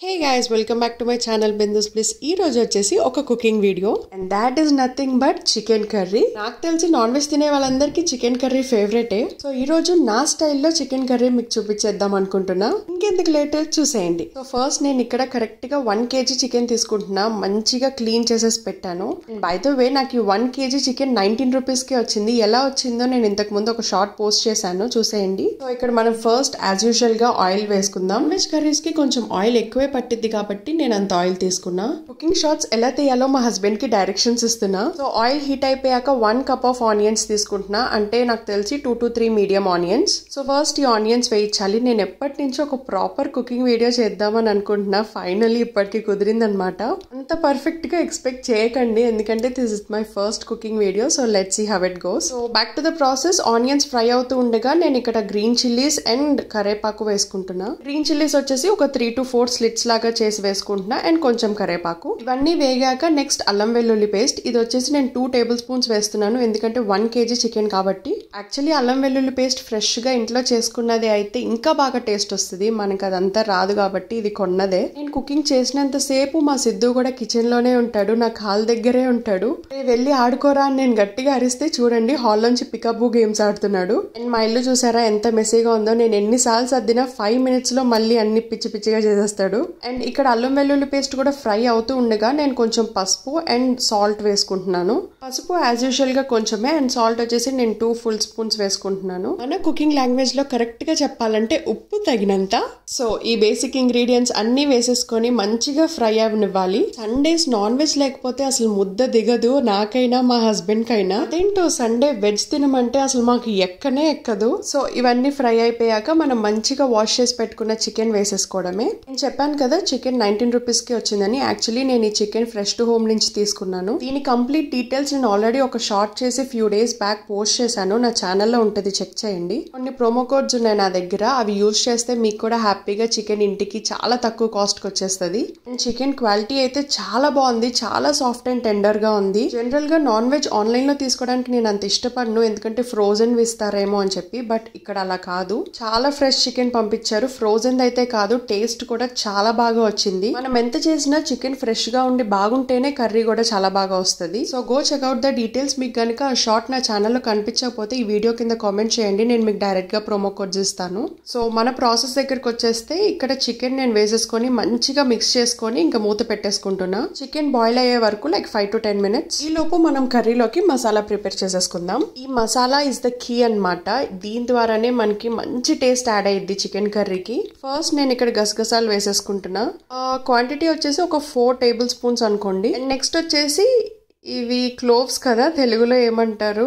Hey guys, welcome back to my channel Bindus Bliss. ఈ రోజు వచ్చేసి ఒక cooking video and that is nothing but chicken curry. నాకు తెలిసి నాన్ వెజ్ తినే వాళ్ళందరికీ చికెన్ కర్రీ ఫేవరెటే. సో ఈ రోజు నా స్టైల్లో చికెన్ కర్రీ మీకు చూపించేద్దాం అనుకుంటున్నా. ఇంకెందుకు లేట్ చూసేయండి. సో ఫస్ట్ నేను ఇక్కడ కరెక్ట్ గా 1 kg చికెన్ తీసుకుంటున్నా. మంచిగా క్లీన్ చేసేసి పెట్టాను. అండ్ బై ద వే నాకు ఈ 1 kg చికెన్ 19 రూపీస్ కి వచ్చింది. ఎలా వచ్చిందో నేను ఇంతకు ముందు ఒక షార్ట్ పోస్ట్ చేశాను, చూసేయండి. సో ఇక్కడ మనం ఫస్ట్ యాజ్ యూజువల్ గా ఆయిల్ వేసుకుందాం. వెజ్ కర్రీస్ కి కొంచెం ఆయిల్ ఎక్కువే పట్టిద్ది కాబట్టి నేను అంత ఆయిల్ తీసుకున్నా. కుకింగ్ షార్ట్స్ ఎలా తీయాలో మా హస్బెండ్ కి డైరెక్షన్స్ ఇస్తున్నా. సో ఆయిల్ హీట్ అయిపోయాక 1 cup ఆఫ్ ఆనియన్స్ తీసుకుంటున్నా. అంటే నాకు తెలిసి 2 to 3 medium onions. So first ఈ ఆనియన్స్ వేయించాలి. నేను ఎప్పటి నుంచో ఒక ప్రాపర్ కుకింగ్ వీడియో చేద్దామని అనుకుంటున్నా. ఫైనల్లీ ఇప్పటికి కుదిరింది అనమాట. అంత పర్ఫెక్ట్ గా ఎక్స్పెక్ట్ చేయకండి, ఎందుకంటే this is my first cooking video. So let's see how it goes. So back to the process. Onions fry అవుతూ ఉండగా నేను ఇక్కడ గ్రీన్ చిల్లీస్ అండ్ కరేపాకు వేసుకుంటున్నా. గ్రీన్ చిల్లీస్ వచ్చేసి ఒక 3 to 4 స్లిట్స్ లాగా చేసి వేసుకుంటున్నా అండ్ కొంచెం కరేపాకు. ఇవన్నీ వేగాక నెక్స్ట్ అల్లం వెల్లుల్లి పేస్ట్. ఇది వచ్చేసి నేను 2 tablespoons వేస్తున్నాను, ఎందుకంటే 1 kg చికెన్ కాబట్టి. యాక్చువల్లీ అల్లం వెల్లుల్లి పేస్ట్ ఫ్రెష్ గా ఇంట్లో చేసుకున్నది అయితే ఇంకా బాగా టేస్ట్ వస్తుంది. మనకు అదంతా రాదు కాబట్టి ఇది కొన్నదే. నేను కుకింగ్ చేసినంత సేపు మా సిద్ధు కూడా కిచెన్ లోనే ఉంటాడు, నా కాల్ దగ్గరే ఉంటాడు. వెళ్ళి ఆడుకోరా అని నేను గట్టిగా అరిస్తే చూడండి హాల్ నుంచి పికప్ గేమ్స్ ఆడుతున్నాడు. అండ్ మా ఇల్లు చూసారా ఎంత మెస్సీగా ఉందో. నేను ఎన్నిసార్లు సర్దినా 5 minutes లో మళ్ళీ అన్ని పిచ్చి పిచ్చిగా చేసేస్తాడు. అండ్ ఇక్కడ అల్లం వెల్లుల్లి పేస్ట్ కూడా ఫ్రై అవుతూ ఉండగా నేను కొంచెం పసుపు అండ్ సాల్ట్ వేసుకుంటున్నాను. పసుపు యాజ్ యూజువల్ గా కొంచెమే అండ్ సాల్ట్ వచ్చేసి నేను 2 full spoons వేసుకుంటున్నాను. మన కుకింగ్ లాంగ్వేజ్ లో కరెక్ట్ గా చెప్పాలంటే ఉప్పు తగినంత. సో ఈ బేసిక్ ఇంగ్రీడియంట్స్ అన్ని వేసేసుకొని మంచిగా ఫ్రై అవనివ్వాలి. సండేస్ నాన్ వెజ్ లేకపోతే అసలు ముద్ద దిగదు, నాకైనా మా హస్బెండ్ కైనా. అదేంటో సండే వెజ్ తినమంటే అసలు మాకు ఎక్కనే ఎక్కదు. సో ఇవన్నీ ఫ్రై అయిపోయాక మనం మంచిగా వాష్ చేసి పెట్టుకున్న చికెన్ వేసేసుకోవడమే. నేను చెప్పాను కదా చికెన్ 19 రూపీస్ కి వచ్చిందని. యాక్చువల్లీ నేను ఈ చికెన్ ఫ్రెష్ టు హోమ్ నుంచి తీసుకున్నాను. దీని కంప్లీట్ డీటెయిల్స్ నేను ఆల్రెడీ ఒక షార్ట్ చేసి ఫ్యూ డేస్ బ్యాక్ పోస్ట్ చేశాను, నా ఛానల్లో ఉంటుంది, చెక్ చేయండి. కొన్ని ప్రోమో కోడ్స్ ఉన్నాయి నా దగ్గర, అవి యూజ్ చేస్తే మీకు కూడా హ్యాపీగా చికెన్ ఇంటికి చాలా తక్కువ కాస్ట్ కి వచ్చేస్తుంది. అండ్ చికెన్ క్వాలిటీ అయితే చాలా బాగుంది, చాలా సాఫ్ట్ అండ్ టెండర్ గా ఉంది. జనరల్ గా నాన్ వెజ్ ఆన్లైన్ లో తీసుకోవడానికి నేను అంత ఇష్టపడను, ఎందుకంటే ఫ్రోజన్ ఇస్తారేమో అని చెప్పి. బట్ ఇక్కడ అలా కాదు, చాలా ఫ్రెష్ చికెన్ పంపించారు. ఫ్రోజన్ అయితే కాదు, టేస్ట్ కూడా చాలా బాగా వచ్చింది. మనం ఎంత చేసినా చికెన్ ఫ్రెష్ గా ఉండి బాగుంటేనే కర్రీ కూడా చాలా బాగా వస్తుంది. So go checkout the details. మీకు కనుక ఆ షార్ట్ నా ఛానల్లో కనిపించకపోతే ఈ వీడియో కింద కామెంట్ చేయండి, నేను మీకు డైరెక్ట్ గా ప్రోమో కోడ్స్ ఇస్తాను. సో మన ప్రాసెస్ దగ్గరకు వచ్చేస్తే ఇక్కడ చికెన్ నేను వేసేసుకొని మంచిగా మిక్స్ చేసుకొని ఇంకా మూత పెట్టేసుకుంటున్నా. చికెన్ బాయిల్ అయ్యే వరకు లైక్ 5 to 10 minutes. ఈ లోపు మనం కర్రీలోకి మసాలా ప్రిపేర్ చేసేసుకుందాం. ఈ మసాలా ఇస్ ద కీ అన్నమాట. దీని ద్వారానే మనకి మంచి టేస్ట్ యాడ్ అయ్యిద్ది చికెన్ కర్రీకి. ఫస్ట్ నేను ఇక్కడ గసగసాలు వేసేసుకుంటున్నా. క్వాంటిటీ వచ్చేసి ఒక 4 tablespoons అనుకోండి. అండ్ నెక్స్ట్ వచ్చేసి ఇవి క్లోవ్స్ కదా, తెలుగులో ఏమంటారు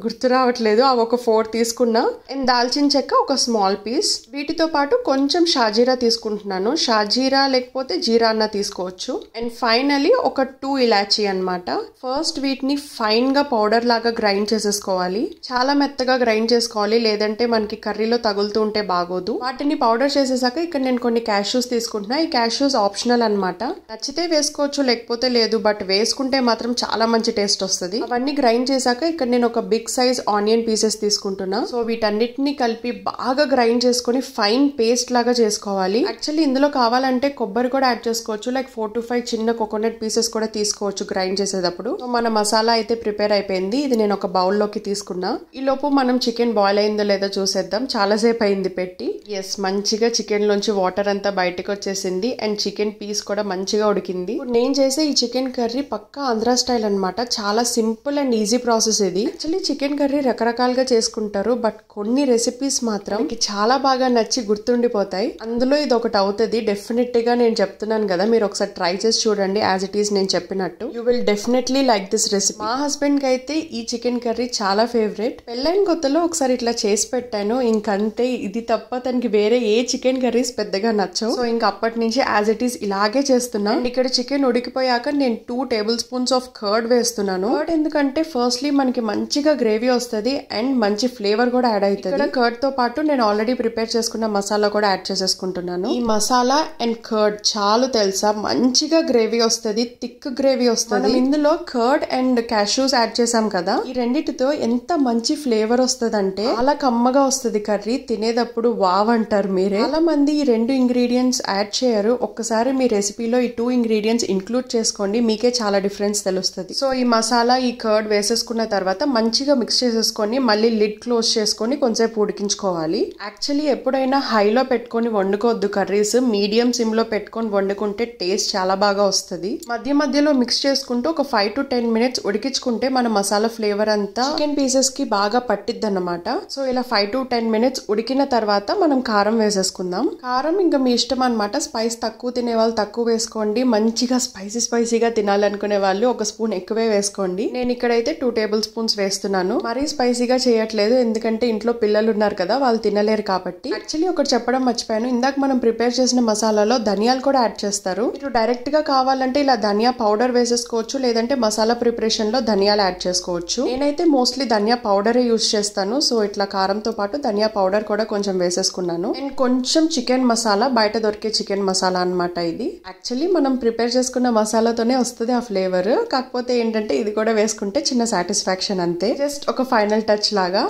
గుర్తు రావట్లేదు, అవి ఒక 4 తీసుకున్నా. అండ్ దాల్చిన చెక్క ఒక స్మాల్ పీస్. వీటితో పాటు కొంచెం షాజీరా తీసుకుంటున్నాను. షాజీరా లేకపోతే జీరా అన్న తీసుకోవచ్చు. అండ్ ఫైనలీ ఒక 2 ఇలాచీ అన్నమాట. ఫస్ట్ వీటిని ఫైన్ గా పౌడర్ లాగా గ్రైండ్ చేసేసుకోవాలి. చాలా మెత్తగా గ్రైండ్ చేసుకోవాలి, లేదంటే మనకి కర్రీలో తగులుతూ ఉంటే బాగోదు. వాటిని పౌడర్ చేసేసాక ఇక్కడ నేను కొన్ని క్యాష్యూస్ తీసుకుంటున్నా. ఈ క్యాష్యూస్ ఆప్షనల్ అన్నమాట, నచ్చితే వేసుకోవచ్చు లేకపోతే లేదు, బట్ వేసుకుంటే మాత్రం చాలా మంచి టేస్ట్ వస్తుంది. అవన్నీ గ్రైండ్ చేశాక ఇక్కడ నేను ఒక బిగ్ సైజ్ ఆనియన్ పీసెస్ తీసుకుంటున్నా. సో వీటన్నిటిని కలిపి బాగా గ్రైండ్ చేసుకొని ఫైన్ పేస్ట్ లాగా చేసుకోవాలి. యాక్చువల్లీ ఇందులో కావాలంటే కొబ్బరి కూడా యాడ్ చేసుకోవచ్చు, లైక్ 4 to 5 చిన్న కోకోనట్ పీసెస్ కూడా తీసుకోవచ్చు గ్రైండ్ చేసేటప్పుడు. సో మన మసాలా అయితే ప్రిపేర్ అయిపోయింది. ఇది నేను ఒక బౌల్లోకి తీసుకున్నా. ఈ లోపు మనం చికెన్ బాయిల్ అయిందో లేదో చూసేద్దాం. చాలా సేపు అయింది పెట్టి. ఎస్, మంచిగా చికెన్ లోంచి వాటర్ అంతా బయటకు వచ్చేసింది అండ్ చికెన్ పీస్ కూడా మంచిగా ఉడికింది. ఇప్పుడు నేను చేసే ఈ చికెన్ కర్రీ పక్కా ఆంధ్ర స్టైల్ అన్నమాట. చాలా సింపుల్ అండ్ ఈజీ ప్రాసెస్ ఇది. యాక్చువల్లీ చికెన్ కర్రీ రకరకాలుగా చేసుకుంటారు, బట్ కొన్ని రెసిపీస్ మాత్రం చాలా బాగా నచ్చి గుర్తుండిపోతాయి. అందులో ఇది ఒకటి అవుతుంది. డెఫినెట్ గా నేను చెప్తున్నాను కదా, మీరు ఒకసారి ట్రై చేసి చూడండి యాజ్ ఇట్ ఈస్ నేను చెప్పినట్టు. You will definitely like this recipe. మా హస్బెండ్ కి అయితే ఈ చికెన్ కర్రీ చాలా ఫేవరెట్. పెళ్ళైన కొత్తలో ఒకసారి ఇట్లా చేసి పెట్టాను, ఇంకంతే. ఇది తప్ప తనకి వేరే ఏ చికెన్ కర్రీస్ పెద్దగా నచ్చవు. సో ఇంకా అప్పటి నుంచి యాజ్ ఇట్ ఈస్ ఇలాగే చేస్తున్నా. ఇక్కడ చికెన్ ఉడికిపోయాక నేను 2 tablespoons ఆఫ్ కర్డ్ వేస్తున్నాను. కర్డ్ ఎందుకంటే ఫస్ట్లీ మనకి మంచిగా గ్రేవీ వస్తుంది అండ్ మంచి ఫ్లేవర్ కూడా యాడ్ అవుతుంది. ఇక్కడ కర్డ్ తో పాటు నేను ఆల్రెడీ ప్రిపేర్ చేసుకున్న మసాలా కూడా యాడ్ చేసేసుకుంటున్నాను. ఈ మసాలా అండ్ కర్డ్ చాలు తెలుసా, మంచిగా గ్రేవీ వస్తుంది, థిక్ గ్రేవీ వస్తుంది. ఇందులో కర్డ్ అండ్ క్యాష్యూస్ యాడ్ చేసాం కదా, ఈ రెండిటితో ఎంత మంచి ఫ్లేవర్ వస్తుంది అంటే చాలా కమ్మగా వస్తుంది కర్రీ. తినేటప్పుడు వావ్ అంటారు మీరే. చాలా మంది ఈ 2 ఇంగ్రీడియంట్స్ యాడ్ చేయరు. ఒక్కసారి మీ రెసిపీలో ఈ 2 ఇంగ్రీడియంట్స్ ఇంక్లూడ్ చేసుకోండి, మీకే చాలా డిఫరెన్స్ తెలుస్తుంది. సో ఈ మసాలా ఈ కర్డ్ వేసేసుకున్న తర్వాత మంచిగా మిక్స్ చేసేసుకొని మళ్ళీ లిడ్ క్లోజ్ చేసుకొని కొంచెంసేపు ఉడికించుకోవాలి. యాక్చువల్లీ ఎప్పుడైనా హైలో పెట్టుకొని వండుకోవద్దు కర్రీస్, మీడియం సిమ్ లో పెట్టుకొని వండుకుంటే టేస్ట్ చాలా బాగా వస్తుంది. మధ్య మధ్యలో మిక్స్ చేసుకుంటూ ఒక 5 to 10 minutes ఉడికించుకుంటే మన మసాలా ఫ్లేవర్ అంతా చికెన్ పీసెస్ కి బాగా పట్టిద్ది అన్నమాట. సో ఇలా 5 to 10 minutes ఉడికిన తర్వాత మనం కారం వేసేసుకుందాం. కారం ఇంకా మీ ఇష్టం అనమాట. స్పైస్ తక్కువ తినే వాళ్ళు తక్కువ వేసుకోండి, మంచిగా స్పైసీగా తినాలనుకునే వాళ్ళు ఒక స్పూన్ ఎక్కువే వేసుకోండి. నేను ఇక్కడైతే 2 tablespoons వేస్తున్నాను. మరీ స్పైసీగా చేయట్లేదు ఎందుకంటే ఇంట్లో పిల్లలు ఉన్నారు కదా, వాళ్ళు తినలేరు కాబట్టి. యాక్చువల్లీ ఒకటి చెప్పడం మర్చిపోయాను, ఇందాక మనం ప్రిపేర్ చేసిన మసాలాలో ధనియాలు కూడా యాడ్ చేస్తారు. మీరు డైరెక్ట్ గా కావాలంటే ఇలా ధనియా పౌడర్ వేసేసుకోవచ్చు, లేదంటే మసాలా ప్రిపరేషన్ లో ధనియాలు యాడ్ చేసుకోవచ్చు. నేనైతే మోస్ట్లీ ధనియా పౌడరే యూజ్ చేస్తాను. సో ఇట్లా కారంతో పాటు ధనియా పౌడర్ కూడా కొంచెం వేసేసుకున్నాను. అండ్ కొంచెం చికెన్ మసాలా, బయట దొరికే చికెన్ మసాలా అన్నమాట ఇది. యాక్చువల్లీ మనం ప్రిపేర్ చేసుకున్న మసాలాతోనే వస్తుంది ఆ ఫ్లేవర్. కాకపోతే ఏంటంటే ఇది కూడా వేసుకుంటే చిన్న సాటిస్ఫాక్షన్ అంతే, జస్ట్ ఒక ఫైనల్ టచ్ లాగా.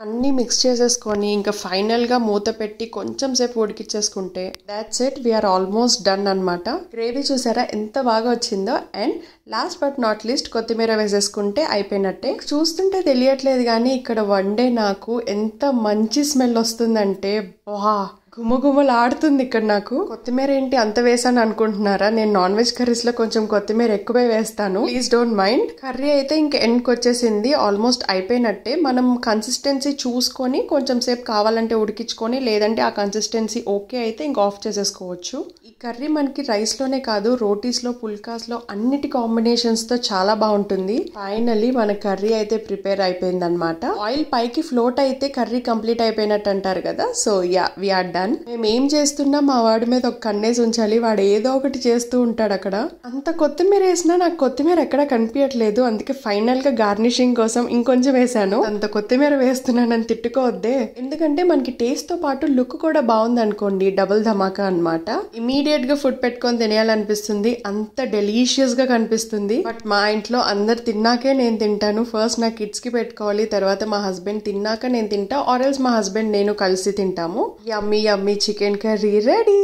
అన్నీ మిక్స్ చేసేసుకొని ఇంకా ఫైనల్గా మూత పెట్టి కొంచెం సేపు ఉడికిచ్చేసుకుంటే that's it, we're almost done అనమాట. గ్రేవీ చూసారా ఎంత బాగా వచ్చిందో. And last but not least కొత్తిమీర వేసేసుకుంటే అయిపోయినట్టే. చూస్తుంటే తెలియట్లేదు కానీ ఇక్కడ వండే నాకు ఎంత మంచి స్మెల్ వస్తుందంటే వా, గుమగుమలాడుతుంది ఇక్కడ నాకు. కొత్తిమీర ఏంటి అంత వేసాను అనుకుంటున్నారా? నేను నాన్ వెజ్ కర్రీస్ లో కొంచెం కొత్తిమీర ఎక్కువే వేస్తాను, ప్లీజ్ డోంట్ మైండ్. కర్రీ అయితే ఇంకా ఎండ్కి వచ్చేసింది, ఆల్మోస్ట్ అయిపోయినట్టే. మనం కన్సిస్టెన్సీ చూసుకొని కొంచెం సేపు కావాలంటే ఉడికించుకొని, లేదంటే ఆ కన్సిస్టెన్సీ ఓకే అయితే ఇంకా ఆఫ్ చేసేసుకోవచ్చు. ఈ కర్రీ మనకి రైస్ లోనే కాదు, రోటీస్ లో, పుల్కాస్ లో అన్నిటి కాంబినేషన్స్ తో చాలా బాగుంటుంది. ఫైనల్లీ మన కర్రీ అయితే ప్రిపేర్ అయిపోయింది అనమాట. ఆయిల్ పైకి ఫ్లోట్ అయితే కర్రీ కంప్లీట్ అయిపోయినట్టు అంటారు కదా. So yeah, we are done. మేము ఏం చేస్తున్నా మా వాడి మీద ఒక కన్నేసి ఉంచాలి, వాడు ఏదో ఒకటి చేస్తూ ఉంటాడు అక్కడ. అంత కొత్తిమీర వేసినా నాకు కొత్తిమీర ఎక్కడ కనిపించట్లేదు, అందుకే ఫైనల్ గా గార్నిషింగ్ కోసం ఇంకొంచెం వేసాను. అంత కొత్తిమీర వేస్తున్నానని తిట్టుకోవద్దే, ఎందుకంటే మనకి టేస్ట్ తో పాటు లుక్ కూడా బాగుంది అనుకోండి, డబుల్ ధమాకా అనమాట. ఇమీడియట్ గా ఫుడ్ పెట్టుకొని తినేయాలనిపిస్తుంది, అంత డెలీషియస్ గా కనిపిస్తుంది. బట్ మా ఇంట్లో అందరు తిన్నాకే నేను తింటాను. ఫస్ట్ నా కిడ్స్ కి పెట్టుకోవాలి, తర్వాత మా హస్బెండ్ తిన్నాక నేను తింటా, ఆర్ ఎల్స్ మా హస్బెండ్ నేను కలిసి తింటాము. యమ్మీ యమ్మీ చికెన్ కర్రీ రెడీ.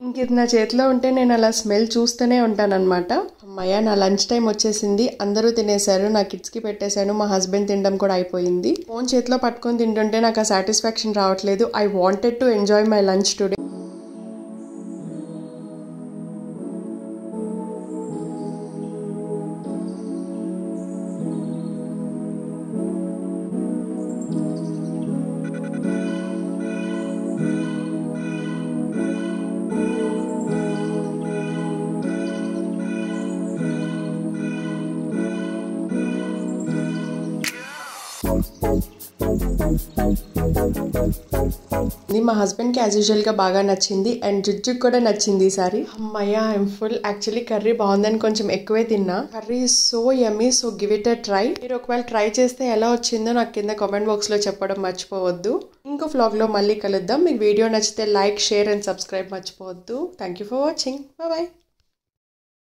ఇంక ఇది నా చేతిలో ఉంటే నేను అలా స్మెల్ చూస్తూనే ఉంటానన్నమాట. అమ్మయ్య, నా లంచ్ టైం వచ్చేసింది, అందరూ తినేశారు, నా కిడ్స్ కి పెట్టేశాను, మా హస్బెండ్ తినడం కూడా అయిపోయింది. ఫోన్ చేతిలో పట్టుకొని తింటుంటే నాకు ఆ సాటిస్ఫాక్షన్ రావట్లేదు. I wanted to enjoy my lunch today. మా హస్బెండ్ కి యాజ్ యూజువల్ గా బాగా నచ్చింది అండ్ జుజ్జుకి కూడా నచ్చింది ఈసారి. అమ్మయ్య, ఐఎమ్ ఫుల్. యాక్చువల్లీ కర్రీ బాగుందని కొంచెం ఎక్కువే తిన్నా. Curry so yummy, so give it a try. మీరు ఒకవేళ ట్రై చేస్తే ఎలా వచ్చిందో నాకు కింద కామెంట్ బాక్స్ లో చెప్పడం మర్చిపోవద్దు. ఇంకో వ్లాగ్ లో మళ్ళీ కలుద్దాం. మీకు వీడియో నచ్చితే లైక్, షేర్ అండ్ సబ్స్క్రైబ్ మర్చిపోవద్దు. Thank you for watching. Bye.